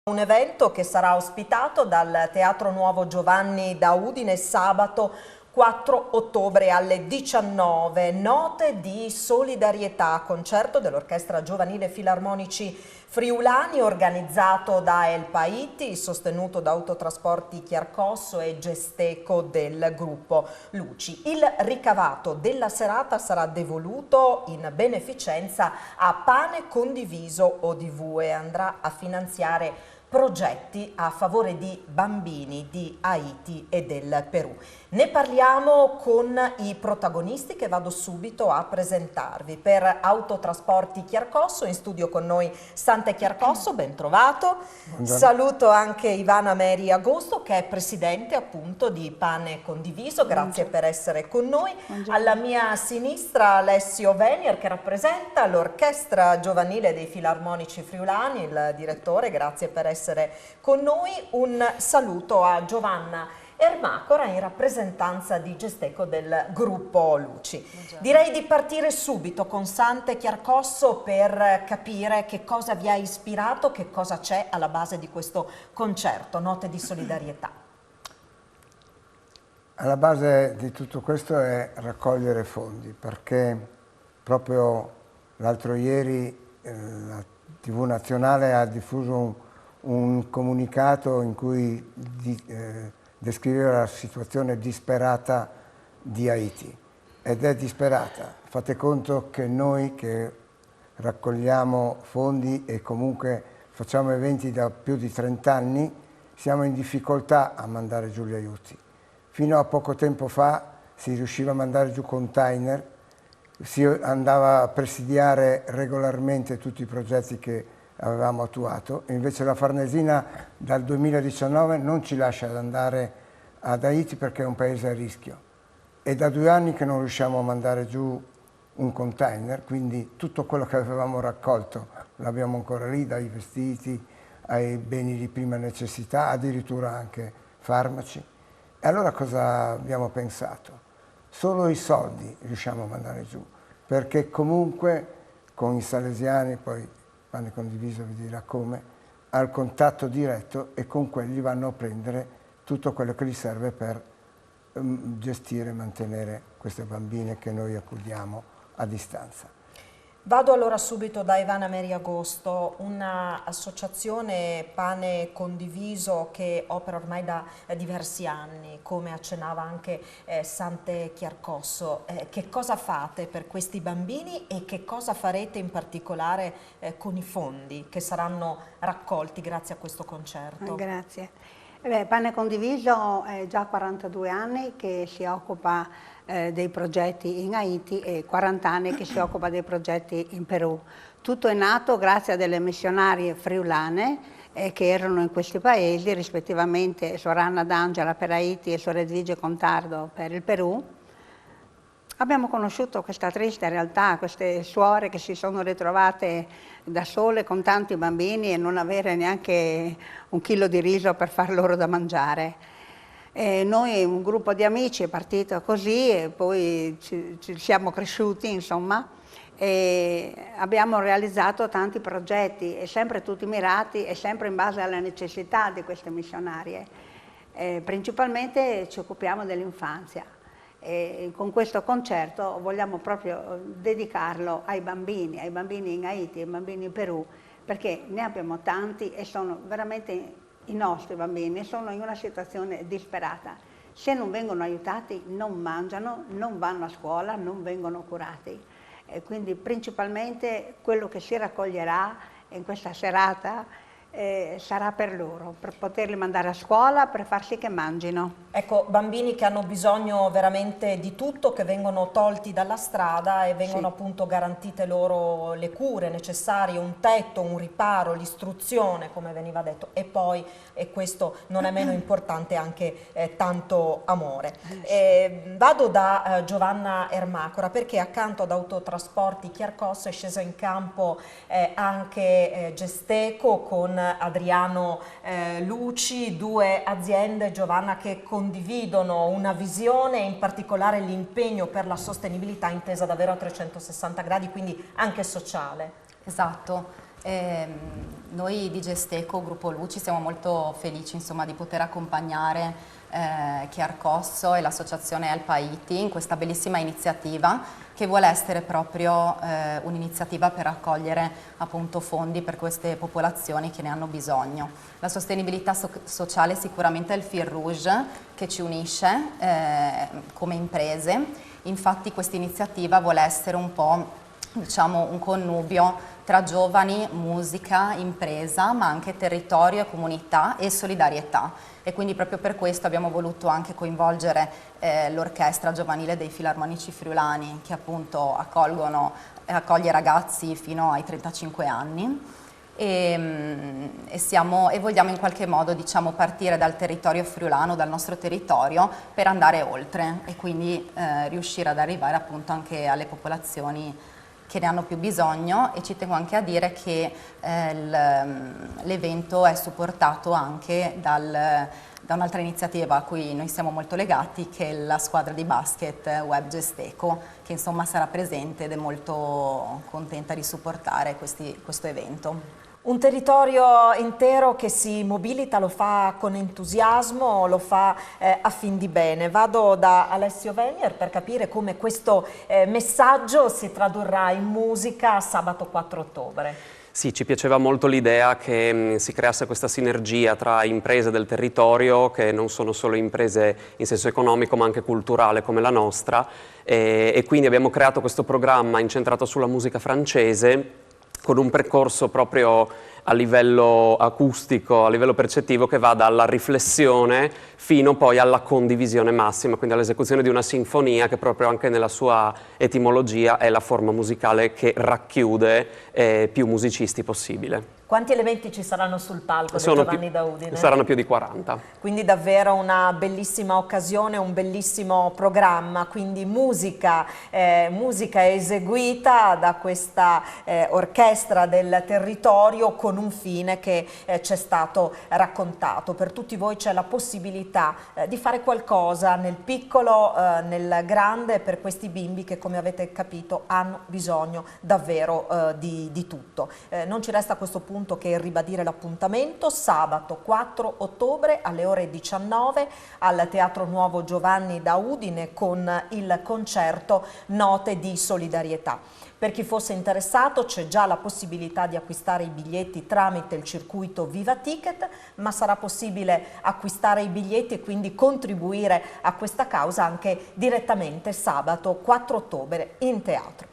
Un evento che sarà ospitato dal Teatro Nuovo Giovanni da Udine sabato 4 ottobre alle 19. Note di solidarietà, concerto dell'Orchestra Giovanile Filarmonici Friulani organizzato da El Paiti, sostenuto da Autotrasporti Chiarcosso e Gesteco del gruppo Luci. Il ricavato della serata sarà devoluto in beneficenza a Pane Condiviso ODV e andrà a finanziare progetti a favore di bambini di Haiti e del Perù. Ne parliamo con i protagonisti che vado subito a presentarvi. Per Autotrasporti Chiarcosso, in studio con noi Sante Chiarcosso, ben trovato. Buongiorno. Saluto anche Ivana Meri Agosto che è presidente appunto di Pane Condiviso, grazie per essere con noi. Buongiorno. Alla mia sinistra Alessio Venier che rappresenta l'Orchestra Giovanile dei Filarmonici Friulani, il direttore, grazie per essere con noi. Un saluto a Giovanna Ermacora in rappresentanza di Gesteco del gruppo Luci. Buongiorno. Direi di partire subito con Sante Chiarcosso per capire che cosa vi ha ispirato, che cosa c'è alla base di questo concerto, Note di solidarietà. Alla base di tutto questo è raccogliere fondi, perché proprio l'altro ieri la TV nazionale ha diffuso un comunicato in cui descriveva la situazione disperata di Haiti, ed è disperata. Fate conto che noi che raccogliamo fondi e comunque facciamo eventi da più di 30 anni siamo in difficoltà a mandare giù gli aiuti. Fino a poco tempo fa si riusciva a mandare giù container, si andava a presidiare regolarmente tutti i progetti che avevamo attuato, invece la Farnesina dal 2019 non ci lascia andare ad Haiti perché è un paese a rischio. È da 2 anni che non riusciamo a mandare giù un container, quindi tutto quello che avevamo raccolto l'abbiamo ancora lì, dai vestiti ai beni di prima necessità, addirittura anche farmaci. E allora cosa abbiamo pensato? Solo i soldi riusciamo a mandare giù, perché comunque con i salesiani, poi Pane Condiviso vi dirà come, al contatto diretto e con quelli vanno a prendere tutto quello che gli serve per gestire e mantenere queste bambine che noi accudiamo a distanza. Vado allora subito da Ivana Meri Agosto, un'associazione Pane Condiviso che opera ormai da diversi anni, come accennava anche Sante Chiarcosso. Che cosa fate per questi bambini e che cosa farete in particolare con i fondi che saranno raccolti grazie a questo concerto? Grazie. Pane Condiviso è già 42 anni che si occupa dei progetti in Haiti e 40 anni che si occupa dei progetti in Perù. Tutto è nato grazie a delle missionarie friulane che erano in questi paesi, rispettivamente Sor Anna D'Angela per Haiti e Sor Edvige Contardo per il Perù. Abbiamo conosciuto questa triste realtà, queste suore che si sono ritrovate da sole con tanti bambini e non avere neanche un chilo di riso per far loro da mangiare. E noi, un gruppo di amici, è partito così e poi ci siamo cresciuti, insomma, e abbiamo realizzato tanti progetti e sempre tutti mirati e sempre in base alle necessità di queste missionarie. Principalmente ci occupiamo dell'infanzia. E con questo concerto vogliamo proprio dedicarlo ai bambini in Haiti, ai bambini in Perù, perché ne abbiamo tanti e sono veramente i nostri bambini, sono in una situazione disperata. Se non vengono aiutati non mangiano, non vanno a scuola, non vengono curati. E quindi principalmente quello che si raccoglierà in questa serata sarà per loro, per poterli mandare a scuola, per far sì che mangino. Ecco, bambini che hanno bisogno veramente di tutto, che vengono tolti dalla strada e vengono appunto garantite loro le cure necessarie, un tetto, un riparo, l'istruzione, come veniva detto, e poi, e questo non è meno importante, anche tanto amore. Vado da Giovanna Ermacora, perché accanto ad Autotrasporti Chiarcosso è scesa in campo anche Gesteco con Adriano Luci, 2 aziende, Giovanna, che condividono una visione e in particolare l'impegno per la sostenibilità intesa davvero a 360 gradi, quindi anche sociale. Esatto. Noi di Gesteco, Gruppo Luci, siamo molto felici insomma, di poter accompagnare Chiarcosso e l'associazione Help Haiti in questa bellissima iniziativa che vuole essere proprio un'iniziativa per raccogliere appunto fondi per queste popolazioni che ne hanno bisogno. La sostenibilità sociale sicuramente è il fil rouge che ci unisce come imprese, infatti questa iniziativa vuole essere un po' diciamo un connubio tra giovani, musica, impresa, ma anche territorio, comunità e solidarietà. E quindi proprio per questo abbiamo voluto anche coinvolgere l'orchestra giovanile dei Filarmonici Friulani, che appunto accoglie ragazzi fino ai 35 anni. E vogliamo in qualche modo diciamo, partire dal territorio friulano, dal nostro territorio, per andare oltre e quindi riuscire ad arrivare appunto anche alle popolazioni che ne hanno più bisogno. E ci tengo anche a dire che l'evento è supportato anche da un'altra iniziativa a cui noi siamo molto legati, che è la squadra di basket Web Gesteco, che insomma sarà presente ed è molto contenta di supportare questo evento. Un territorio intero che si mobilita, lo fa con entusiasmo, lo fa a fin di bene. Vado da Alessio Venier per capire come questo messaggio si tradurrà in musica sabato 4 ottobre. Sì, ci piaceva molto l'idea che si creasse questa sinergia tra imprese del territorio, che non sono solo imprese in senso economico ma anche culturale come la nostra, e quindi abbiamo creato questo programma incentrato sulla musica francese, con un percorso proprio a livello acustico, a livello percettivo, che va dalla riflessione fino poi alla condivisione massima, quindi all'esecuzione di una sinfonia che proprio anche nella sua etimologia è la forma musicale che racchiude più musicisti possibile. Quanti elementi ci saranno sul palco di Giovanni da Udine? Saranno più di 40. Quindi davvero una bellissima occasione, un bellissimo programma, quindi musica eseguita da questa orchestra del territorio con un fine che ci è stato raccontato. Per tutti voi c'è la possibilità di fare qualcosa nel piccolo, nel grande, per questi bimbi che, come avete capito, hanno bisogno davvero di tutto. Non ci resta a questo punto che ribadire l'appuntamento sabato 4 ottobre alle ore 19 al Teatro Nuovo Giovanni da Udine con il concerto Note di solidarietà. Per chi fosse interessato c'è già la possibilità di acquistare i biglietti tramite il circuito Viva Ticket, ma sarà possibile acquistare i biglietti e quindi contribuire a questa causa anche direttamente sabato 4 ottobre in teatro.